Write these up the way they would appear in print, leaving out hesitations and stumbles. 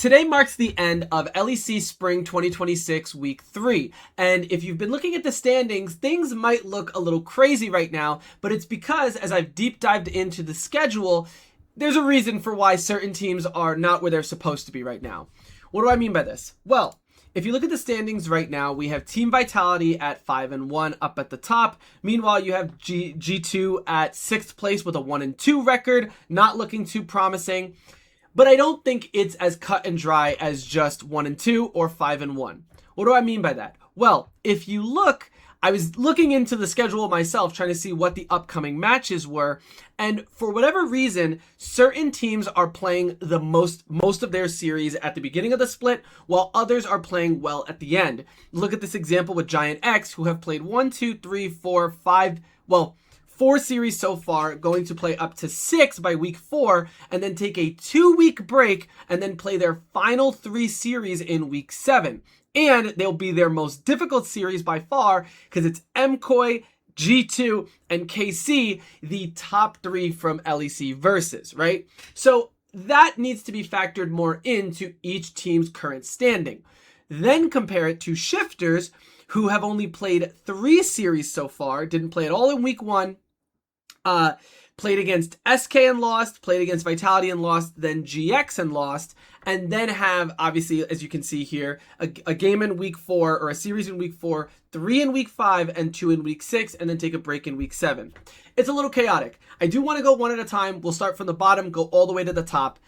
Today marks the end of LEC Spring 2026 Week 3, and if you've been looking at the standings, things might look a little crazy right now, but it's because, as I've deep dived into the schedule, there's a reason for why certain teams are not where they're supposed to be right now. What do I mean by this? Well, if you look at the standings right now, we have Team Vitality at 5-1 up at the top. Meanwhile, you have G2 at 6th place with a 1-2 record, not looking too promising. But I don't think it's as cut and dry as just 1-2 or 5-1. What do I mean by that? Well, if you look, I was looking into the schedule myself, trying to see what the upcoming matches were. And for whatever reason, certain teams are playing the most of their series at the beginning of the split, while others are playing well at the end. Look at this example with Giant X, who have played 4 series so far, going to play up to 6 by week 4, and then take a 2-week break, and then play their final 3 series in week 7. And they'll be their most difficult series by far, because it's MKOI, G2, and KC, the top 3 from LEC Versus, right? So that needs to be factored more into each team's current standing. Then compare it to Shifters, who have only played 3 series so far, didn't play at all in week 1, played against SK and lost, played against Vitality and lost, then GX and lost, and then have, obviously, as you can see here, a game in week 4, or a series in week 4, 3 in week 5, and 2 in week 6, and then take a break in week 7. It's a little chaotic. I do want to go one at a time. We'll start from the bottom, go all the way to the top.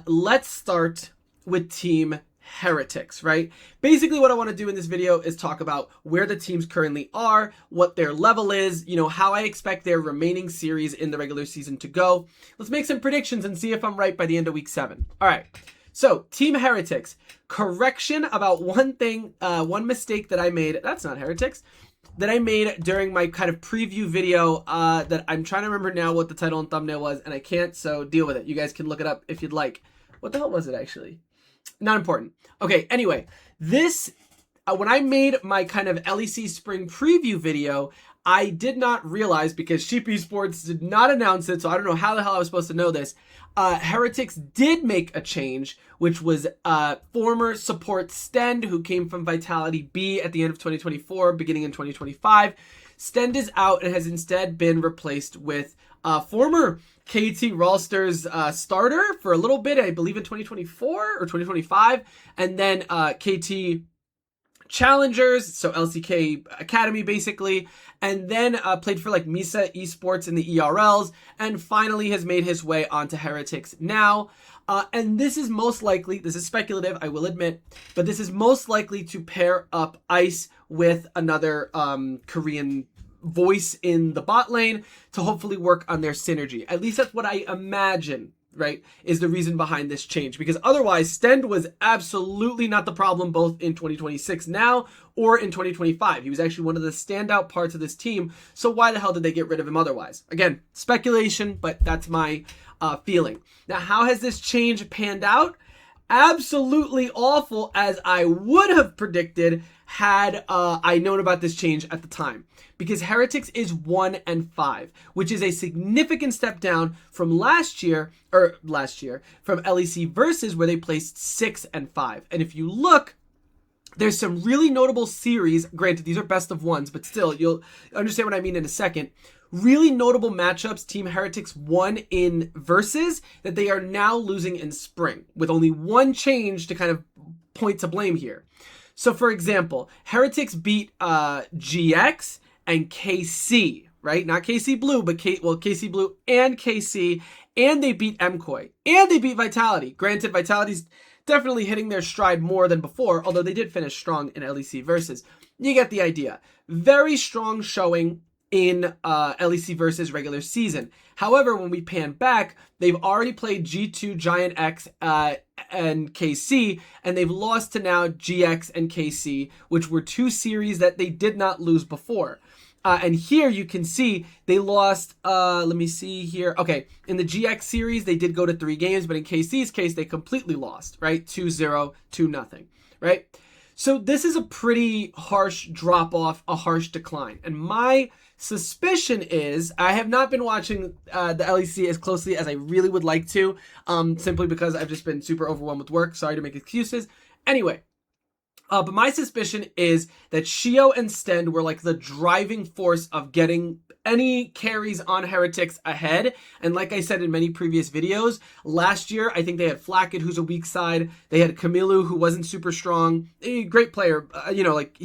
Let's start with Team Heretics, right? Basically, what I want to do in this video is talk about where the teams currently are, what their level is, how I expect their remaining series in the regular season to go. Let's make some predictions and see if I'm right by the end of week 7. All right. So, Team Heretics. Correction about one thing, one mistake that I made. That's not Heretics. That I made during my kind of preview video that I'm trying to remember now what the title and thumbnail was, and I can't, so deal with it. You guys can look it up if you'd like. What the hell was it, actually? Not important. Okay, anyway, this, when I made my kind of LEC Spring preview video, I did not realize, because Sheep Esports did not announce it, so I don't know how the hell I was supposed to know this. Heretics did make a change, which was former support Stend, who came from Vitality B at the end of 2024, beginning in 2025. Stend is out and has instead been replaced with former KT Rolster's starter for a little bit, I believe in 2024 or 2025, and then KT Challengers, so LCK Academy basically, and then played for like Misa Esports in the ERLs, and finally has made his way onto Heretics now. And this is most likely, this is speculative, I will admit, but this is most likely to pair up Ice with another Korean voice in the bot lane to hopefully work on their synergy. At least that's what I imagine, right, is the reason behind this change. Because otherwise, Stend was absolutely not the problem both in 2026 now or in 2025. He was actually one of the standout parts of this team. So why the hell did they get rid of him otherwise? Again, speculation, but that's my feeling. Now, how has this change panned out? Absolutely awful, as I would have predicted had I known about this change at the time. Because Heretics is 1-5, which is a significant step down from last year, from LEC Versus, where they placed 6-5. And if you look, there's some really notable series. Granted, these are best of ones, but still, you'll understand what I mean in a second. Really notable matchups Team Heretics won in Versus that they are now losing in Spring, with only one change to kind of point to blame here. So, for example, Heretics beat GX and KC, right? Not KC Blue, but KC Blue and KC, and they beat MKOI, and they beat Vitality. Granted, Vitality's definitely hitting their stride more than before, although they did finish strong in LEC Versus. You get the idea. Very strong showing in LEC Versus regular season. However, when we pan back, they've already played G2, Giant X, and KC, and they've lost to now GX and KC, which were 2 series that they did not lose before. And here you can see they lost, let me see here. Okay, in the GX series, they did go to 3 games, but in KC's case, they completely lost, right? 2-0, 2-0, right? So this is a pretty harsh drop-off, a harsh decline. And my suspicion is, I have not been watching the LEC as closely as I really would like to, simply because I've just been super overwhelmed with work. Sorry to make excuses. Anyway, but my suspicion is that Shio and Stend were like the driving force of getting any carries on Heretics ahead. And like I said in many previous videos, last year, I think they had Flackett, who's a weak side. They had Kamilu, who wasn't super strong. A great player. You know, like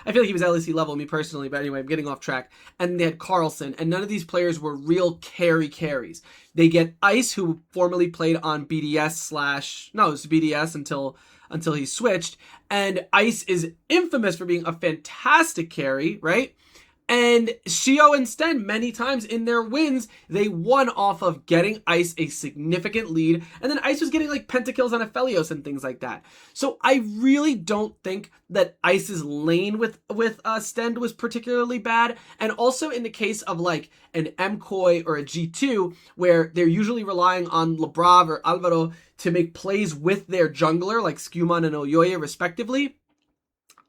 I feel like he was LEC level, me personally, but anyway, I'm getting off track. And they had Carlson, and none of these players were real carries. They get Ice, who formerly played on BDS no, it was BDS until he switched. And Ice is infamous for being a fantastic carry, right? And Shio and Sten, many times in their wins, they won off of getting Ice a significant lead. And then Ice was getting like pentakills on Aphelios and things like that. So I really don't think that Ice's lane with Stend was particularly bad. And also in the case of like an MKOI or a G2, where they're usually relying on Lebrav or Alvaro to make plays with their jungler, like Scuman and Oyoye respectively,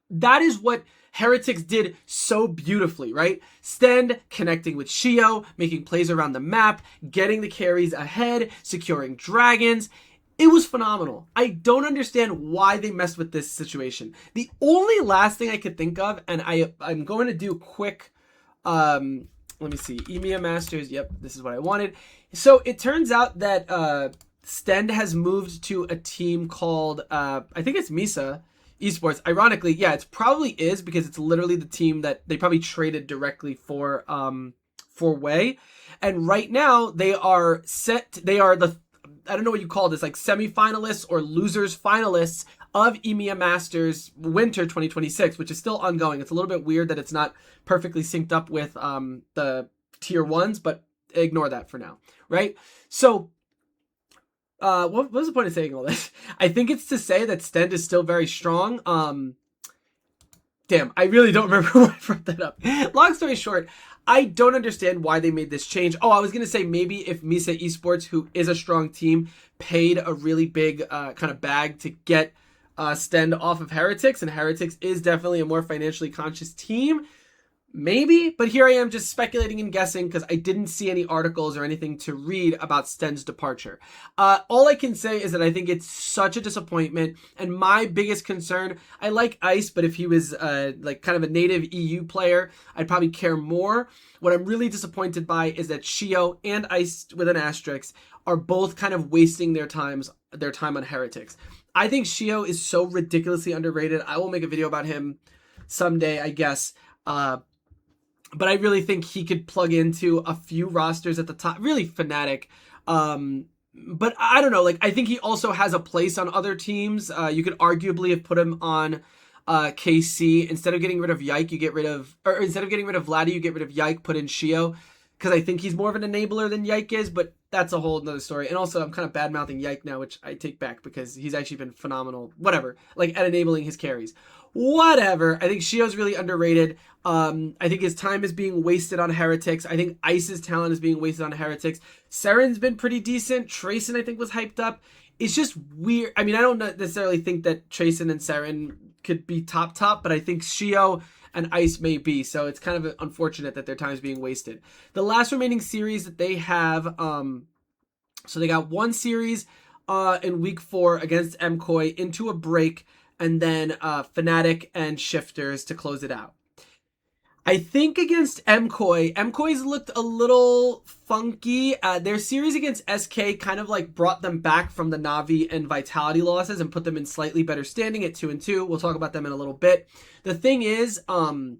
that is what Heretics did so beautifully, right? Stend connecting with Shio, making plays around the map, getting the carries ahead, securing dragons. It was phenomenal. I don't understand why they messed with this situation. The only last thing I could think of, and I'm going to do quick, let me see, EMEA Masters, yep, this is what I wanted. So it turns out that Stend has moved to a team called, I think it's Misa Esports. Ironically, yeah, it probably is, because it's literally the team that they probably traded directly for Way. And right now they are the, I don't know what you call this, like semi-finalists or losers finalists of EMEA Masters Winter 2026, which is still ongoing. It's a little bit weird that it's not perfectly synced up with the tier 1s, but ignore that for now, right? So what was the point of saying all this? I think it's to say that Stend is still very strong. Damn, I really don't remember why I brought that up. Long story short, I don't understand why they made this change. Oh, I was going to say maybe if Misa Esports, who is a strong team, paid a really big kind of bag to get Stend off of Heretics, and Heretics is definitely a more financially conscious team. Maybe, but here I am just speculating and guessing because I didn't see any articles or anything to read about Stend's departure. All I can say is that I think it's such a disappointment, and my biggest concern, I like Ice, but if he was like kind of a native EU player, I'd probably care more. What I'm really disappointed by is that Shio and Ice with an asterisk are both kind of wasting their time on Heretics. I think Shio is so ridiculously underrated. I will make a video about him someday, I guess. But I really think he could plug into a few rosters at the top. Really Fnatic. But I don't know. Like, I think he also has a place on other teams. You could arguably have put him on KC. Instead of getting rid of Yike, you get rid of... Or instead of getting rid of Vladdy, you get rid of Yike, put in Shio. Because I think he's more of an enabler than Yike is. But that's a whole nother story. And also, I'm kind of bad-mouthing Yike now, which I take back because he's actually been phenomenal. Whatever. Like, at enabling his carries. Whatever. I think Shio's really underrated. I think his time is being wasted on Heretics. I think Ice's talent is being wasted on Heretics. Seren's been pretty decent. Trayson, I think, was hyped up. It's just weird. I mean, I don't necessarily think that Trayson and Seren could be top, but I think Shio and Ice may be. So it's kind of unfortunate that their time is being wasted. The last remaining series that they have, so they got one series in week 4 against MKOI into a break, and then Fnatic and Shifters to close it out. I think against MKOI's looked a little funky. Their series against SK kind of like brought them back from the Na'Vi and Vitality losses and put them in slightly better standing at 2-2. We'll talk about them in a little bit. The thing is, the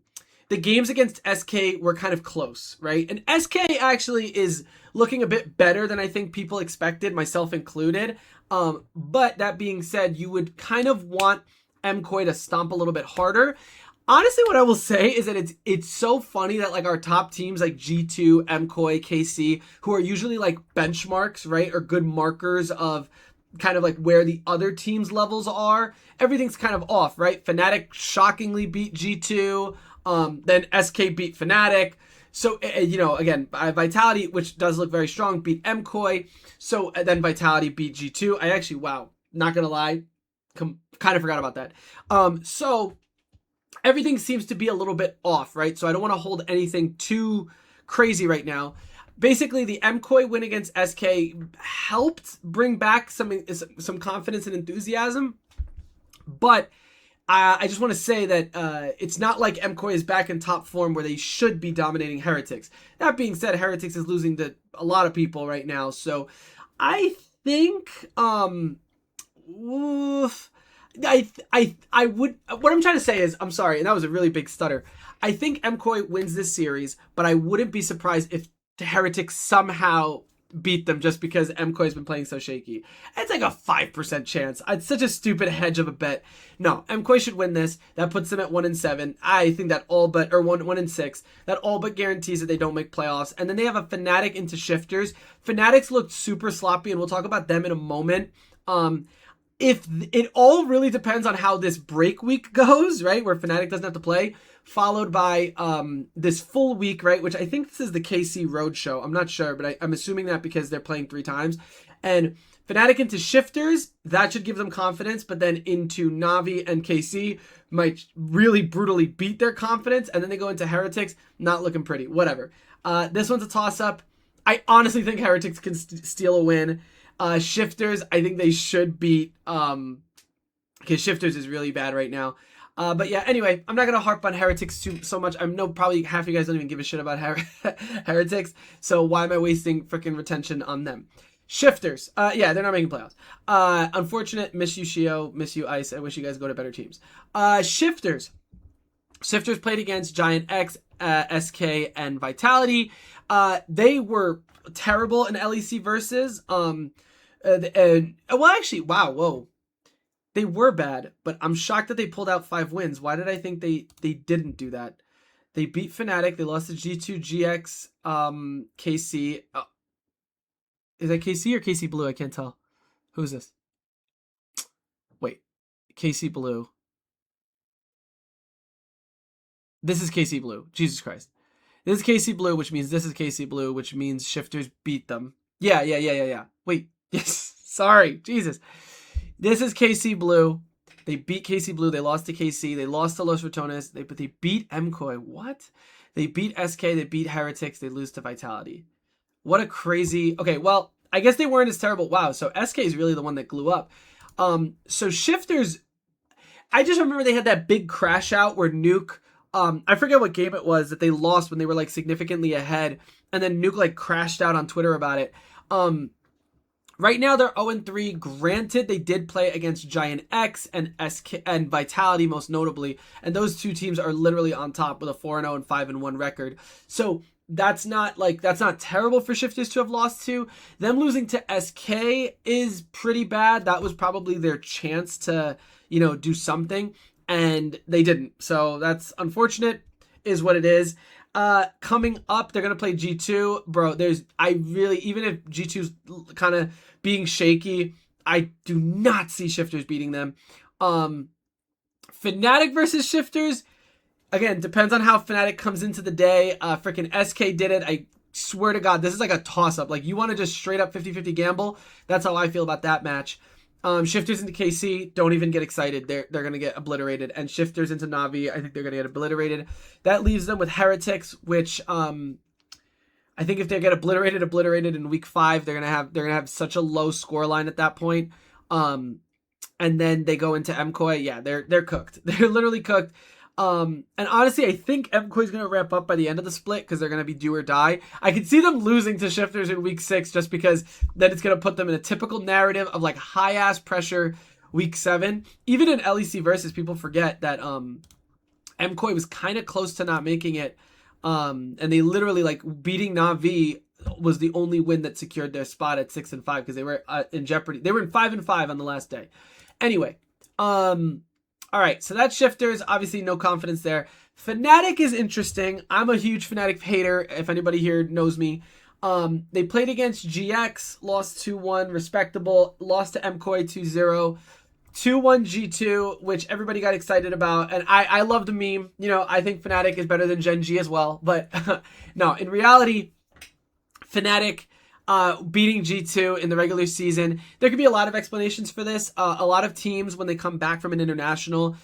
games against SK were kind of close, right? And SK actually is looking a bit better than I think people expected, myself included. But that being said, you would kind of want MKOI to stomp a little bit harder. Honestly, what I will say is that it's so funny that like our top teams like G2, MKOI, KC, who are usually like benchmarks, right, or good markers of kind of like where the other teams' levels are, everything's kind of off, right? Fnatic shockingly beat G2, then SK beat Fnatic. So, you know, again, Vitality, which does look very strong, beat MKOI. So then Vitality beat G2. I actually, wow, not gonna lie, kind of forgot about that. So everything seems to be a little bit off, right? So I don't want to hold anything too crazy right now. Basically, the MCOY win against SK helped bring back some confidence and enthusiasm, but I just want to say that it's not like MCOY is back in top form where they should be dominating Heretics. That being said, Heretics is losing to a lot of people right now, so I think I would, what I'm trying to say is, I'm sorry, and that was a really big stutter. I think MCOY wins this series, but I wouldn't be surprised if Heretics somehow beat them just because MCOY has been playing so shaky. It's like a 5% chance. It's such a stupid hedge of a bet. No, MCOY should win this. That puts them at 1-7. I think that all but, or 1-6. That all but guarantees that they don't make playoffs. And then they have a Fnatic into Shifters. Fnatic's looked super sloppy, and we'll talk about them in a moment. If it all really depends on how this break week goes, right, where Fnatic doesn't have to play, followed by this full week, right, which I think this is the KC Roadshow. I'm not sure, but I'm assuming that because they're playing 3 times. And Fnatic into Shifters, that should give them confidence, but then into Na'Vi and KC might really brutally beat their confidence, and then they go into Heretics, not looking pretty. Whatever. This one's a toss-up. I honestly think Heretics can steal a win. Shifters, I think they should beat, because Shifters is really bad right now. But yeah, anyway, I'm not going to harp on Heretics so much. I know probably half of you guys don't even give a shit about Heretics, so why am I wasting freaking retention on them? Shifters, yeah, they're not making playoffs. Unfortunate, miss you Shio, miss you Ice, I wish you guys go to better teams. Shifters played against Giant X, SK, and Vitality. They were terrible in LEC versus, well, actually, wow, whoa. They were bad, but I'm shocked that they pulled out 5 wins. Why did I think they didn't do that? They beat Fnatic. They lost to G2, GX, KC. Is that KC or KC Blue? I can't tell. Who's this? Wait. KC Blue. This is KC Blue. Jesus Christ. This is KC Blue, which means this is KC Blue, which means Shifters beat them. Yeah. Wait. Yes. Sorry. Jesus. This is KC Blue. They beat KC Blue. They lost to KC. They lost to Los Ratones. But they beat MCOY. What? They beat SK. They beat Heretics. They lose to Vitality. What a crazy... Okay, well, I guess they weren't as terrible. Wow, so SK is really the one that blew up. So Shifters... I just remember they had that big crash out where Nuke... I forget what game it was that they lost when they were, like, significantly ahead. And then Nuke, like, crashed out on Twitter about it. Right now, they're 0-3. Granted, they did play against Giant X and SK and Vitality, most notably. And those two teams are literally on top with a 4-0 and 5-1 record. So that's not terrible for Shifters to have lost to. Them losing to SK is pretty bad. That was probably their chance to, do something. And they didn't. So that's unfortunate, is what it is. Coming up, they're going to play G2. Bro, even if G2's kind of being shaky, I do not see Shifters beating them. Fnatic versus Shifters, again, depends on how Fnatic comes into the day. Freaking SK did it. I swear to God, this is like a toss-up. Like, you want to just straight up 50-50 gamble? That's how I feel about that match. Shifters into KC, don't even get excited. They're going to get obliterated. And Shifters into Na'Vi, I think they're going to get obliterated. That leaves them with Heretics, which I think if they get obliterated in week 5, they're going to have such a low score line at that point. And then they go into MCOY. Yeah, they're cooked. They're literally cooked. And honestly, I think MCOY is going to wrap up by the end of the split because they're going to be do or die. I could see them losing to Shifters in week 6 just because then it's going to put them in a typical narrative of like high ass pressure week 7. Even in LEC versus, people forget that MCOY was kind of close to not making it. And they literally, like, beating Na'Vi was the only win that secured their spot at 6-5 because they were in jeopardy. They were in 5-5 on the last day. Anyway, all right, so that's Shifters. Obviously, no confidence there. Fnatic is interesting. I'm a huge Fnatic hater, if anybody here knows me. They played against GX, lost 2-1, respectable. Lost to MCOY 2-0. 2-1 G2, which everybody got excited about. And I love the meme. I think Fnatic is better than Gen G as well. But no, in reality, Fnatic, beating G2 in the regular season. There could be a lot of explanations for this. A lot of teams, when they come back from an international,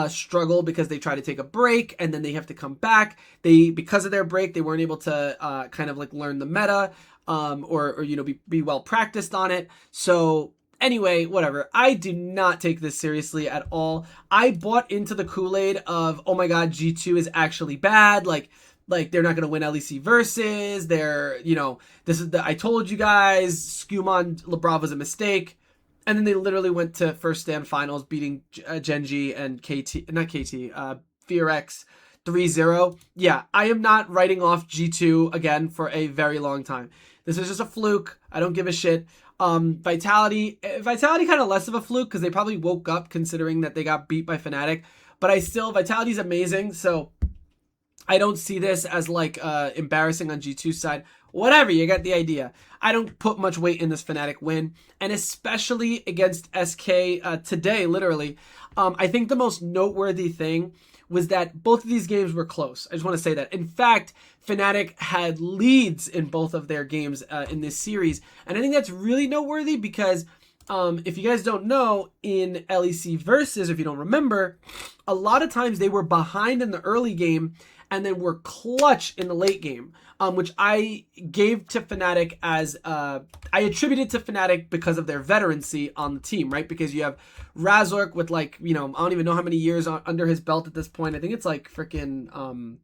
struggle because they try to take a break and then they have to come back. Because of their break, they weren't able to kind of like learn the meta, or you know, be well practiced on it. So anyway, whatever. I do not take this seriously at all. I bought into the Kool-Aid of, oh my god, G2 is actually bad. Like they're not going to win LEC versus. They're, you know, I told you guys, Skumon LeBron was a mistake. And then they literally went to first stand finals, beating Genji and FearX 3-0. Yeah, I am not writing off G2 again for a very long time. This is just a fluke. I don't give a shit. Vitality kind of less of a fluke because they probably woke up considering that they got beat by Fnatic. But Vitality's amazing, so I don't see this as like embarrassing on G2's side. Whatever, you get the idea. I don't put much weight in this Fnatic win, and especially against SK today, literally. I think the most noteworthy thing was that both of these games were close. I just want to say that. In fact, Fnatic had leads in both of their games in this series, and I think that's really noteworthy because if you guys don't know, in LEC Versus, if you don't remember, a lot of times they were behind in the early game and then were clutch in the late game, which I gave to Fnatic as, I attributed to Fnatic because of their veterancy on the team, right? Because you have Razork with like, you know, I don't even know how many years under his belt at this point. I think it's like freaking,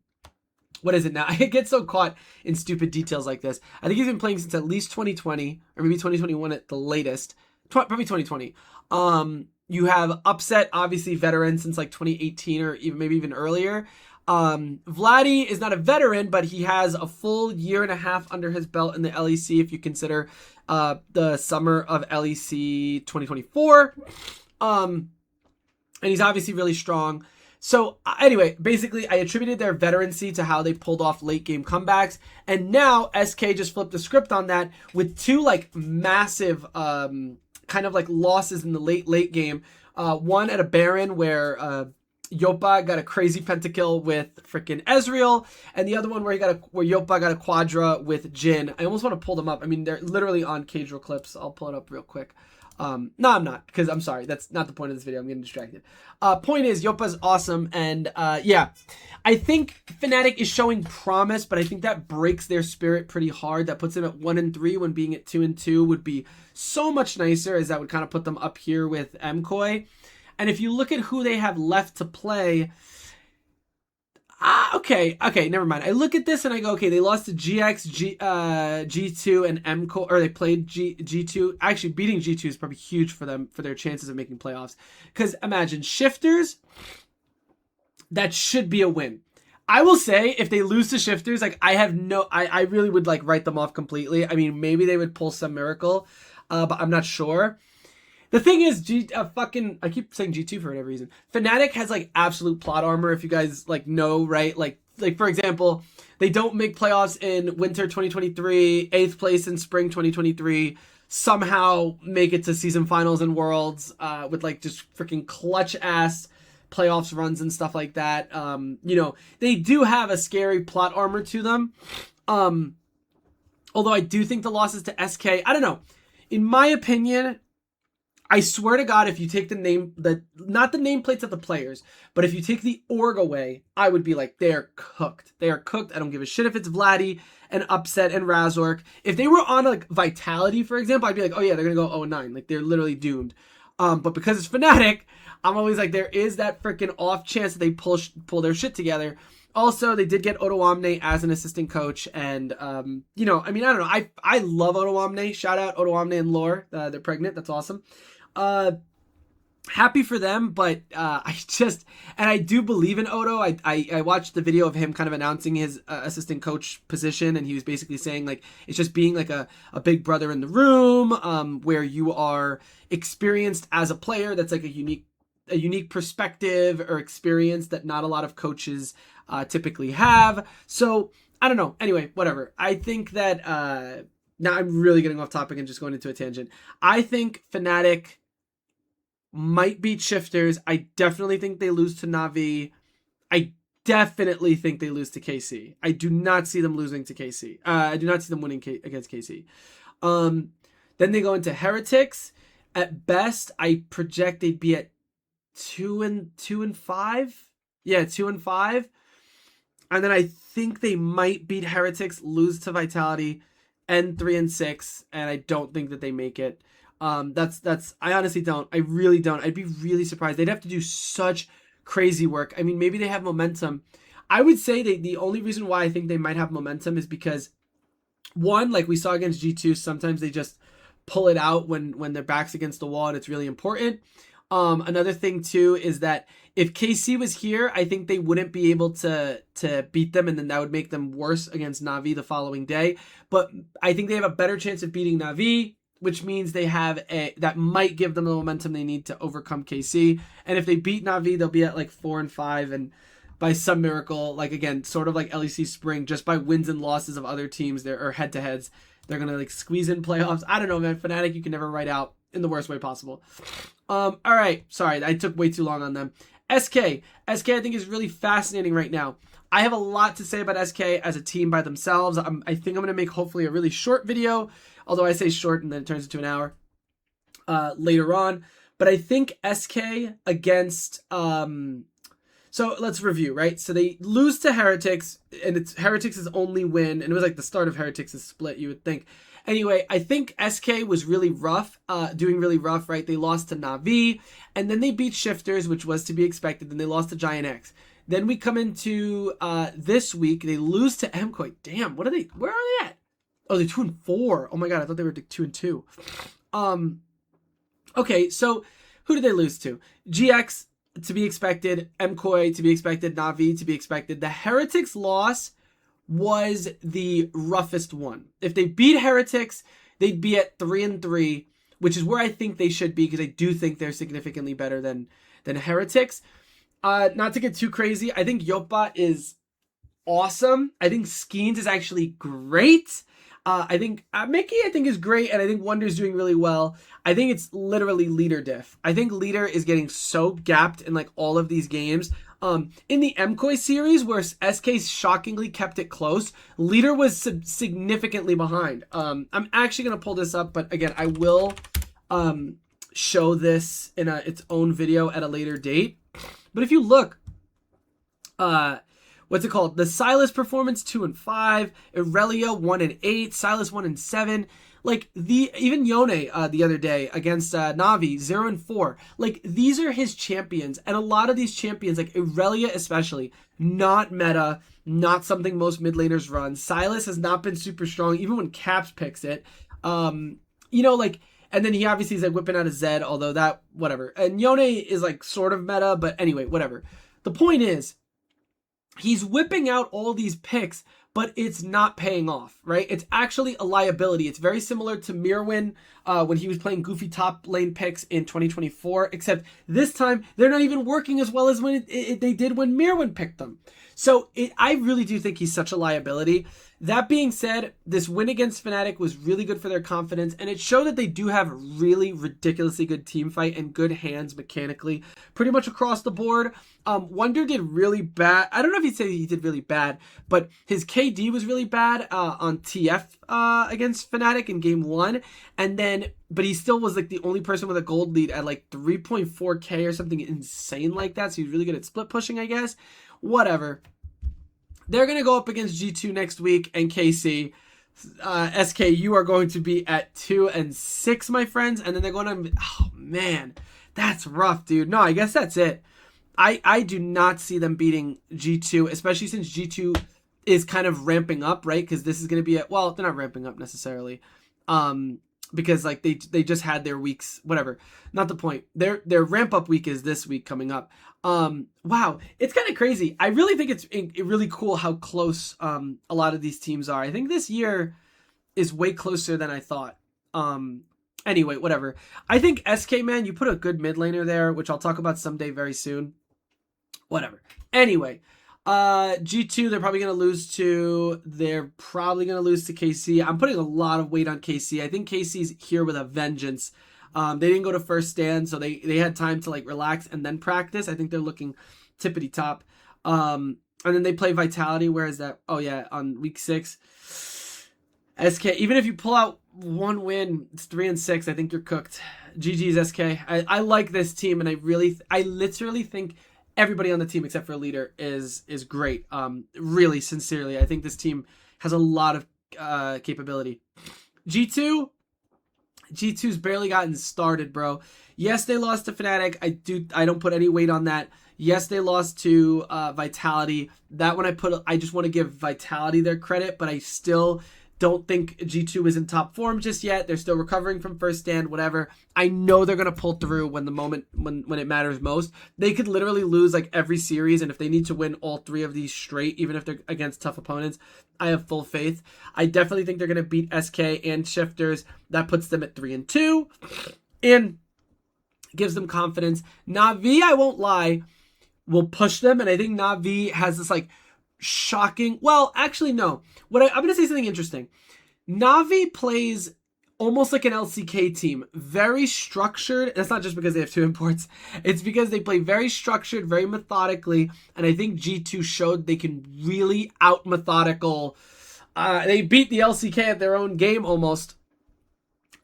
what is it now? I get so caught in stupid details like this. I think he's been playing since at least 2020 or maybe 2021 at the latest. Probably 2020. You have Upset, obviously veteran since like 2018 or maybe even earlier. Vladdy is not a veteran, but he has a full year and a half under his belt in the LEC if you consider the summer of LEC 2024. And he's obviously really strong. So anyway, basically I attributed their veterancy to how they pulled off late game comebacks. And now SK just flipped the script on that with two like massive kind of like losses in the late game. One at a Baron where Yopa got a crazy pentakill with freaking Ezreal, and the other one where Yopa got a quadra with Jhin. I almost want to pull them up. I mean, they're literally on Cadral clips. I'll pull it up real quick. No, I'm not, because I'm sorry. That's not the point of this video. I'm getting distracted. Point is, Yopa's awesome, and yeah. I think Fnatic is showing promise, but I think that breaks their spirit pretty hard. That puts them at 1-3 when being at 2-2 would be so much nicer, as that would kind of put them up here with MKOI. And if you look at who they have left to play, okay, never mind. I look at this and I go, okay, they lost to GX, G2, and MKOI, or they played G2. Actually, beating G2 is probably huge for them, for their chances of making playoffs. Because imagine, Shifters, that should be a win. I will say, if they lose to Shifters, like, I really would, like, write them off completely. I mean, maybe they would pull some miracle, but I'm not sure. The thing is, I keep saying G2 for whatever reason. Fnatic has like absolute plot armor, if you guys like know, right? Like for example, they don't make playoffs in winter 2023, 8th place in spring 2023, somehow make it to season finals and worlds, with like just freaking clutch ass playoffs runs and stuff like that. You know, they do have a scary plot armor to them. Although I do think the losses to SK, I don't know. In my opinion, I swear to God, if you take not the nameplates of the players, but if you take the org away, I would be like, they're cooked. They are cooked. I don't give a shit if it's Vladdy and Upset and Razork. If they were on like Vitality, for example, I'd be like, oh yeah, they're going to go 0-9. Like, they're literally doomed. But because it's Fnatic, I'm always like, there is that freaking off chance that they pull their shit together. Also, they did get Otoamne as an assistant coach, and you know, I mean, I don't know. I love Otoamne. Shout out Otoamne and Lore. They're pregnant. That's awesome. Happy for them, but I do believe in Odo. I watched the video of him kind of announcing his assistant coach position, and he was basically saying like it's just being like a big brother in the room, where you are experienced as a player. That's like a unique perspective or experience that not a lot of coaches typically have. So I don't know. Anyway, whatever. I think that now I'm really getting off topic and just going into a tangent. I think Fnatic might beat Shifters. I definitely think they lose to Na'Vi. I definitely think they lose to KC. I do not see them losing to KC. I do not see them winning against KC. Then they go into Heretics. At best, I project they'd be at 2-5. Yeah, 2-5. And then I think they might beat Heretics, lose to Vitality, end 3-6, and I don't think that they make it. That's I honestly don't. I really don't. I'd be really surprised. They'd have to do such crazy work. I mean, maybe they have momentum. I would say the only reason why I think they might have momentum is because, one, like we saw against G2, sometimes they just pull it out when their back's against the wall and it's really important. Another thing too is that if KC was here, I think they wouldn't be able to beat them, and then that would make them worse against Na'Vi the following day. But I think they have a better chance of beating Na'Vi, which means they have that might give them the momentum they need to overcome KC. And if they beat Na'Vi, they'll be at like 4-5, and by some miracle, like again, sort of like LEC Spring, just by wins and losses of other teams, or head-to-heads, they're gonna like squeeze in playoffs. I don't know, man. Fnatic, you can never write out in the worst way possible. All right, sorry, I took way too long on them. SK I think is really fascinating right now. I have a lot to say about SK as a team by themselves. I think I'm gonna make hopefully a really short video, although I say short and then it turns into an hour later on. But I think SK against so let's review, right? So they lose to Heretics, and it's Heretics' only win, and it was like the start of Heretics' split, you would think. Anyway, I think SK was really rough, doing really rough, right? They lost to Na'Vi, and then they beat Shifters, which was to be expected. Then they lost to Giant X. Then we come into this week. They lose to MKOI. Damn, what are they? Where are they at? Oh, they're 2-4. Oh my god, I thought they were 2-2. Okay, so who did they lose to? GX, to be expected. MKOI, to be expected. Na'Vi, to be expected. The Heretics loss was the roughest one. If they beat Heretics, they'd be at 3-3, which is where I think they should be, because I do think they're significantly better than Heretics. Not to get too crazy, I think Yopa is awesome. I think Skeens is actually great. I think Mickey, I think, is great, and I think Wonder's doing really well. I think it's literally Leader diff. I think Leader is getting so gapped in like all of these games. In the MKOI series, where SK shockingly kept it close, Leader was significantly behind. I'm actually going to pull this up, but again, I will show this in its own video at a later date. But if you look, what's it called? The Silas performance 2-5, Irelia 1-8, Silas 1-7. Like even Yone the other day against Na'Vi 0-4. Like these are his champions, and a lot of these champions, like Irelia especially, not meta, not something most mid laners run. Silas has not been super strong, even when Caps picks it. You know, like, and then he obviously is like whipping out a Zed, although that whatever. And Yone is like sort of meta, but anyway, whatever. The point is, he's whipping out all these picks, but it's not paying off, right? It's actually a liability. It's very similar to Mirwin when he was playing goofy top lane picks in 2024, except this time they're not even working as well as when they did when Mirwin picked them. So I really do think he's such a liability. That being said, this win against Fnatic was really good for their confidence, and it showed that they do have really ridiculously good team fight and good hands mechanically, pretty much across the board. Wonder did really bad. I don't know if he'd say he did really bad, but his KD was really bad on TF against Fnatic in game 1, and then, but he still was like the only person with a gold lead at like 3.4k or something insane like that. So he's really good at split pushing, I guess. Whatever. They're going to go up against G2 next week and KC. SK, you are going to be at 2-6, my friends. And then they're going to... Oh, man. That's rough, dude. No, I guess that's it. I do not see them beating G2, especially since G2 is kind of ramping up, right? Because this is going to be... Well, they're not ramping up necessarily. Because like they just had their weeks, whatever. Not the point. Their ramp up week is this week coming up. Wow, it's kind of crazy. I really think it's really cool how close a lot of these teams are. I think this year is way closer than I thought. Anyway, whatever. I think SK, man, you put a good mid laner there, which I'll talk about someday very soon. Whatever. Anyway, G2, they're probably going to lose to. They're probably going to lose to KC. I'm putting a lot of weight on KC. I think KC's here with a vengeance. They didn't go to first stand, so they had time to like relax and then practice. I think they're looking tippity top. And then they play Vitality. Where is that? Oh yeah, on week 6. SK, even if you pull out one win, it's 3-6. I think you're cooked. GG's SK. I like this team, and I literally think everybody on the team except for leader is great. Really, sincerely, I think this team has a lot of capability. G2's barely gotten started, bro. Yes, they lost to Fnatic. I don't put any weight on that. Yes, they lost to Vitality. That one I just want to give Vitality their credit, but I still don't think G2 is in top form just yet. They're still recovering from first stand, whatever. I know they're going to pull through when it matters most. They could literally lose like every series, and if they need to win all 3 of these straight, even if they're against tough opponents, I have full faith. I definitely think they're going to beat SK and Shifters. That puts them at 3-2 and gives them confidence. Na'Vi, I won't lie, will push them, and I think Na'Vi has this like shocking. Well, actually, no. I'm going to say something interesting. Na'Vi plays almost like an LCK team. Very structured. That's not just because they have 2 imports. It's because they play very structured, very methodically. And I think G2 showed they can really out-methodical. They beat the LCK at their own game almost.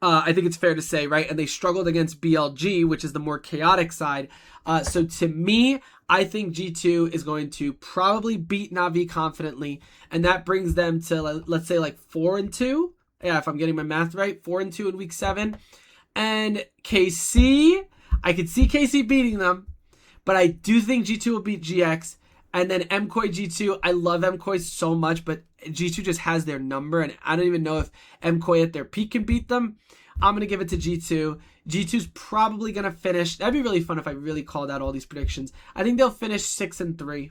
I think it's fair to say, right? And they struggled against BLG, which is the more chaotic side. So to me, I think G2 is going to probably beat Na'Vi confidently, and that brings them to, let's say, like 4-2. Yeah, if I'm getting my math right, 4-2 in week 7. And KC, I could see KC beating them, but I do think G2 will beat GX. And then MKOI G2, I love MKOI so much, but G2 just has their number, and I don't even know if MKOI at their peak can beat them. I'm going to give it to G2. G2's probably going to finish. That'd be really fun if I really called out all these predictions. I think they'll finish 6-3.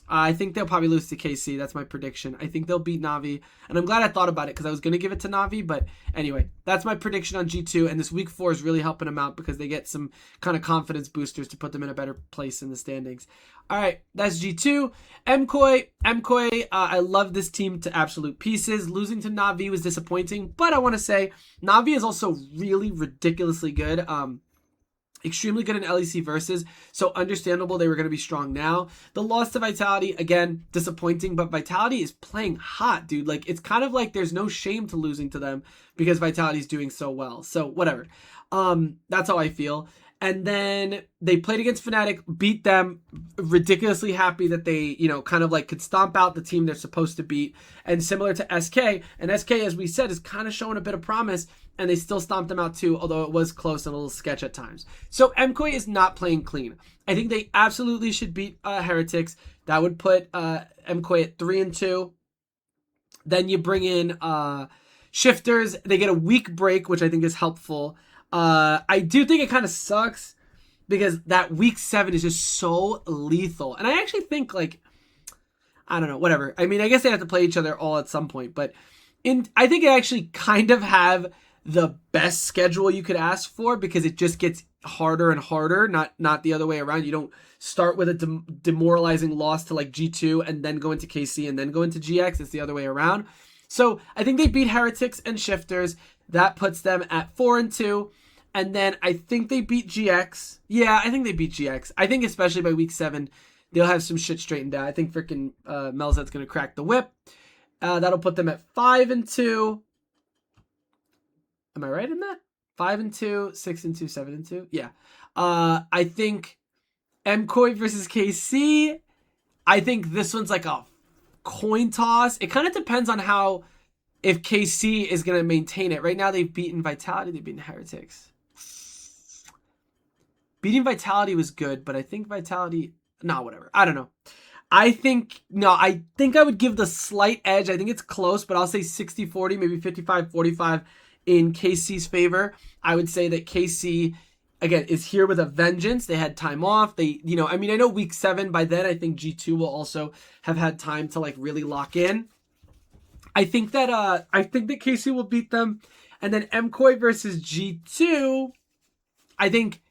I think they'll probably lose to KC. That's my prediction. I think they'll beat Na'Vi. And I'm glad I thought about it because I was going to give it to Na'Vi. But anyway, that's my prediction on G2. And this week 4 is really helping them out because they get some kind of confidence boosters to put them in a better place in the standings. All right, that's G2. MKOI, I love this team to absolute pieces. Losing to Na'Vi was disappointing. But I want to say Na'Vi is also really ridiculously good. Extremely good in LEC versus, so understandable they were going to be strong now. The loss to Vitality, again, disappointing, but Vitality is playing hot, dude. Like, it's kind of like there's no shame to losing to them because Vitality's doing so well. So, whatever. That's how I feel. And then they played against Fnatic, beat them, ridiculously happy that they, kind of like could stomp out the team they're supposed to beat. And similar to SK, and SK, as we said, is kind of showing a bit of promise, and they still stomped them out too, although it was close and a little sketch at times. So MKOI is not playing clean. I think they absolutely should beat Heretics. That would put MKOI at 3-2. Then you bring in Shifters. They get a week break, which I think is helpful. I do think it kind of sucks because that week 7 is just so lethal. And I actually think, like, I don't know, whatever. I mean, I guess they have to play each other all at some point, but I think it actually kind of have the best schedule you could ask for because it just gets harder and harder, not the other way around. You don't start with a demoralizing loss to like G2 and then go into KC and then go into GX. It's the other way around. So I think they beat Heretics and Shifters. That puts them at 4-2. And then I think they beat GX. Yeah, I think they beat GX. I think especially by week 7, they'll have some shit straightened out. I think freaking Melzet's going to crack the whip. That'll put them at 5-2. Am I right in that? 5-2, 6-2, 7-2. Yeah. I think MKOI versus KC. I think this one's like a coin toss. It kind of depends on if KC is going to maintain it. Right now they've beaten Vitality. They've beaten Heretics. Beating Vitality was good, but I think Vitality... No, whatever. I don't know. I think I would give the slight edge. I think it's close, but I'll say 60-40, maybe 55-45 in KC's favor. I would say that KC, again, is here with a vengeance. They had time off. I know week 7, by then, I think G2 will also have had time to like really lock in. I think that KC will beat them. And then MKOI versus G2, I think...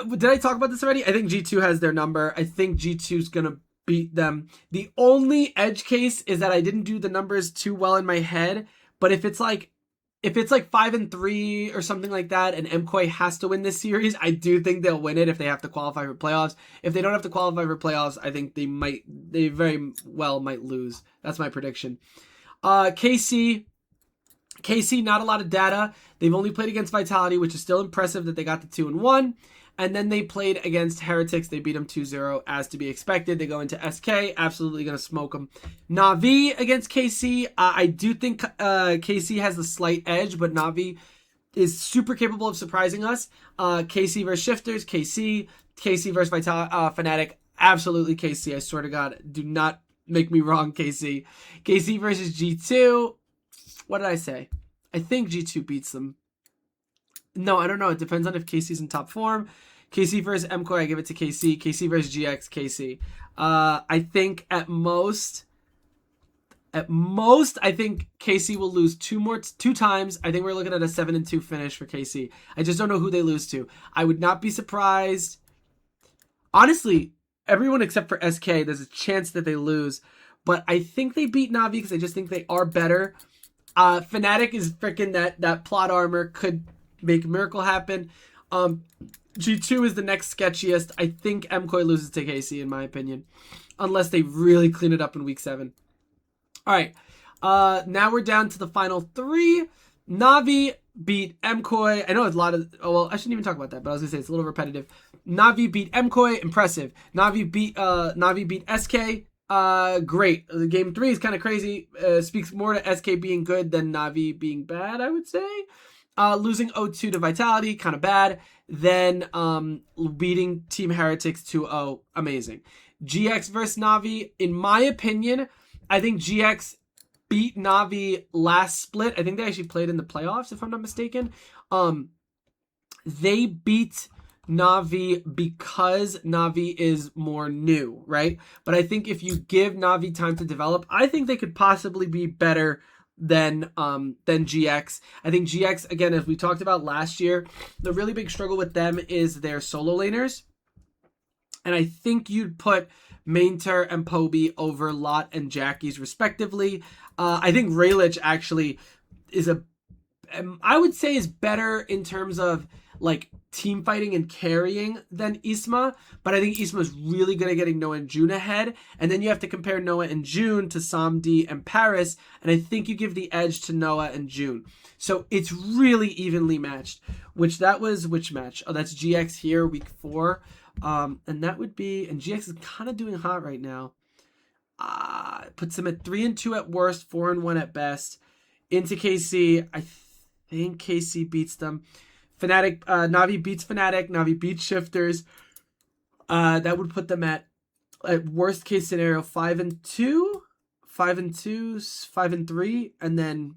did I talk about this already? I think G2 has their number. I think G2's going to beat them. The only edge case is that I didn't do the numbers too well in my head. But if it's like if it's like 5-3 or something like that, and MKOI has to win this series, I do think they'll win it if they have to qualify for playoffs. If they don't have to qualify for playoffs, I think they very well might lose. That's my prediction. KC, not a lot of data. They've only played against Vitality, which is still impressive that they got the 2-1. And then they played against Heretics. They beat them 2-0 as to be expected. They go into SK, absolutely going to smoke them. Na'Vi against KC. I do think KC has the slight edge, but Na'Vi is super capable of surprising us. KC versus Shifters, KC versus Fnatic, absolutely KC. I swear to God, do not make me wrong, KC. KC versus G2. What did I say? I think G2 beats them. No, I don't know. It depends on if KC's in top form. KC versus MKOI, I give it to KC. KC versus GX, KC. I think at most, I think KC will lose two times. I think we're looking at a 7-2 finish for KC. I just don't know who they lose to. I would not be surprised. Honestly, everyone except for SK, there's a chance that they lose. But I think they beat Na'Vi because I just think they are better. Fnatic is freaking that plot armor could make a miracle happen. G2 is the next sketchiest. I think MKOI loses to KC in my opinion, unless they really clean it up in week 7. All right, now we're down to the final 3. Na'Vi beat MKOI. I know it's a lot of. Oh well, I shouldn't even talk about that. But I was gonna say it's a little repetitive. Na'Vi beat MKOI. Impressive. Na'Vi beat SK. Great. The game 3 is kind of crazy. Speaks more to SK being good than Na'Vi being bad, I would say. Losing 0-2 to Vitality, kind of bad. Then beating Team Heretics 2-0, amazing. GX versus Na'Vi, in my opinion, I think GX beat Na'Vi last split. I think they actually played in the playoffs, if I'm not mistaken. They beat Na'Vi because Na'Vi is more new, right? But I think if you give Na'Vi time to develop, I think they could possibly be better than GX. I think GX, again, as we talked about last year, the really big struggle with them is their solo laners. And I think you'd put Mainter and Poby over Lot and Jackie's respectively. I think Raylich actually is I would say is better in terms of like team fighting and carrying than Isma, but I think Isma is really good at getting Noah and June ahead, and then you have to compare Noah and June to Samdi and Paris, and I think you give the edge to Noah and June. So it's really evenly matched, which match? Oh, that's GX here, week 4, and that would be, and GX is kind of doing hot right now. Puts them at 3-2 at worst, 4-1 at best. Into KC, I think KC beats them. Na'Vi beats Fnatic. Na'Vi beats Shifters. That would put them at worst case scenario 5-2, 5-3, and then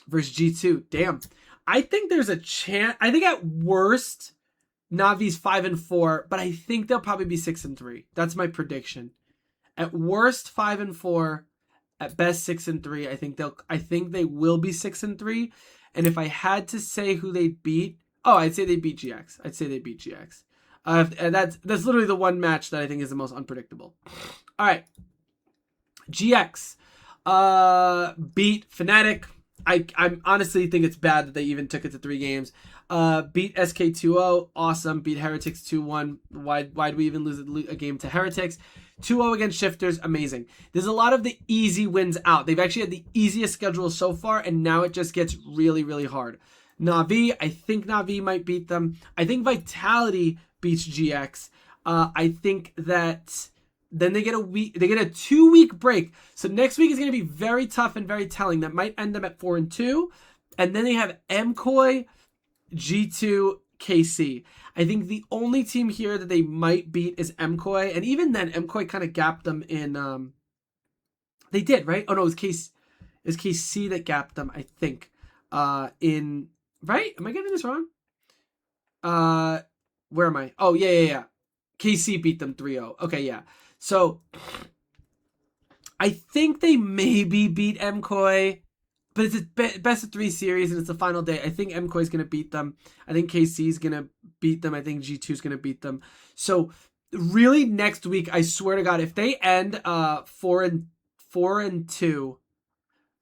versus G2. Damn, I think there's a chance. I think at worst Na'Vi's 5-4, but I think they'll probably be 6-3. That's my prediction. At worst 5-4, at best 6-3. I think they will be 6-3. And if I had to say who they beat, I'd say they beat GX. And that's literally the one match that I think is the most unpredictable. All right, GX beat Fnatic. I honestly think it's bad that they even took it to 3 games. Beat SK 2-0, awesome. Beat Heretics 2-1. Why'd we even lose a game to Heretics? 2-0 against Shifters, amazing. There's a lot of the easy wins out. They've actually had the easiest schedule so far, and now it just gets really, really hard. Na'Vi, I think Na'Vi might beat them. I think Vitality beats GX. I think that then they get a 2-week break. So next week is going to be very tough and very telling. That might end them at 4-2. And then they have MKOI, G2, KC. I think the only team here that they might beat is MKOI, and even then MKOI kind of gapped them in they did, right? Oh no, it was KC that gapped them, I think. In right? Am I getting this wrong? Where am I? Oh, yeah. KC beat them 3-0. Okay, yeah. So I think they maybe beat MKOI, but it's a best of 3 series, and it's the final day. I think MKOI is going to beat them. I think KC is going to beat them. I think G2 is going to beat them. So really next week, I swear to God, if they end 4-2,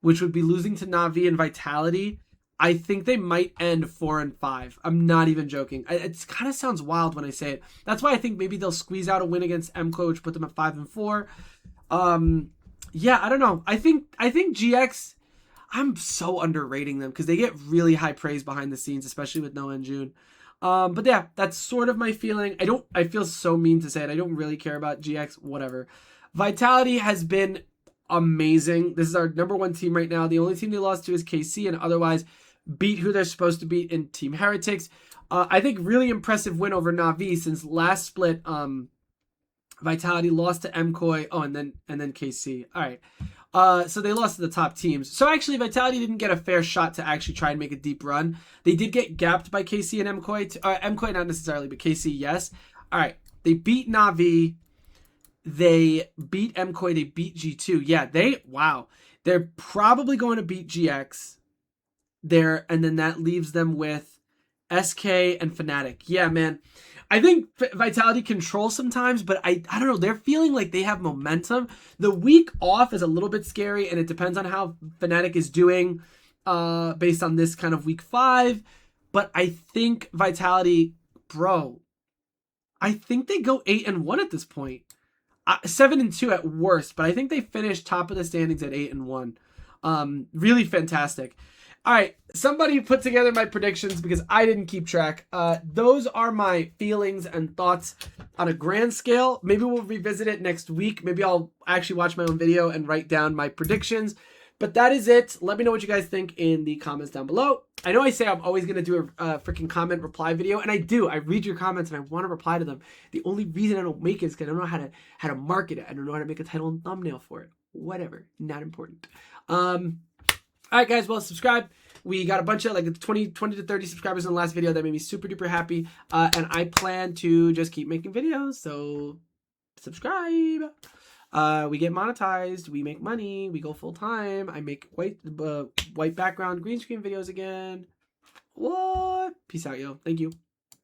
which would be losing to Na'Vi and Vitality, I think they might end 4-5. I'm not even joking. It kind of sounds wild when I say it. That's why I think maybe they'll squeeze out a win against MCO, which put them at 5-4. Yeah, I don't know. I think GX. I'm so underrating them because they get really high praise behind the scenes, especially with Noah and June. But yeah, that's sort of my feeling. I feel so mean to say it. I don't really care about GX, whatever. Vitality has been amazing. This is our #1 team right now. The only team they lost to is KC, and otherwise beat who they're supposed to beat in Team Heretics. I think really impressive win over Na'Vi since last split. Vitality lost to MCOY. Oh, and then KC. All right. So they lost to the top teams. So actually, Vitality didn't get a fair shot to actually try and make a deep run. They did get gapped by KC and MCOY. MCOY not necessarily, but KC, yes. All right. They beat Na'Vi. They beat MCOY. They beat G2. Yeah, wow. They're probably going to beat GX there, and then that leaves them with SK and Fnatic. Yeah, man. I think Vitality controls sometimes, but I don't know. They're feeling like they have momentum. The week off is a little bit scary, and it depends on how Fnatic is doing based on this kind of week 5. But I think Vitality, bro, I think they go 8-1 at this point. 7-2 at worst, but I think they finished top of the standings at 8-1. Really fantastic. All right, somebody put together my predictions because I didn't keep track. Those are my feelings and thoughts on a grand scale. Maybe we'll revisit it next week. Maybe I'll actually watch my own video and write down my predictions. But that is it. Let me know what you guys think in the comments down below. I know I say I'm always going to do a freaking comment reply video, and I do. I read your comments and I want to reply to them. The only reason I don't make it is because I don't know how to market it. I don't know how to make a title and thumbnail for it. Whatever. Not important. All right, guys. Well, subscribe. We got a bunch of like 20 to 30 subscribers in the last video. That made me super duper happy. And I plan to just keep making videos. So subscribe. We get monetized. We make money. We go full time. I make white background green screen videos again. What? Peace out, yo. Thank you.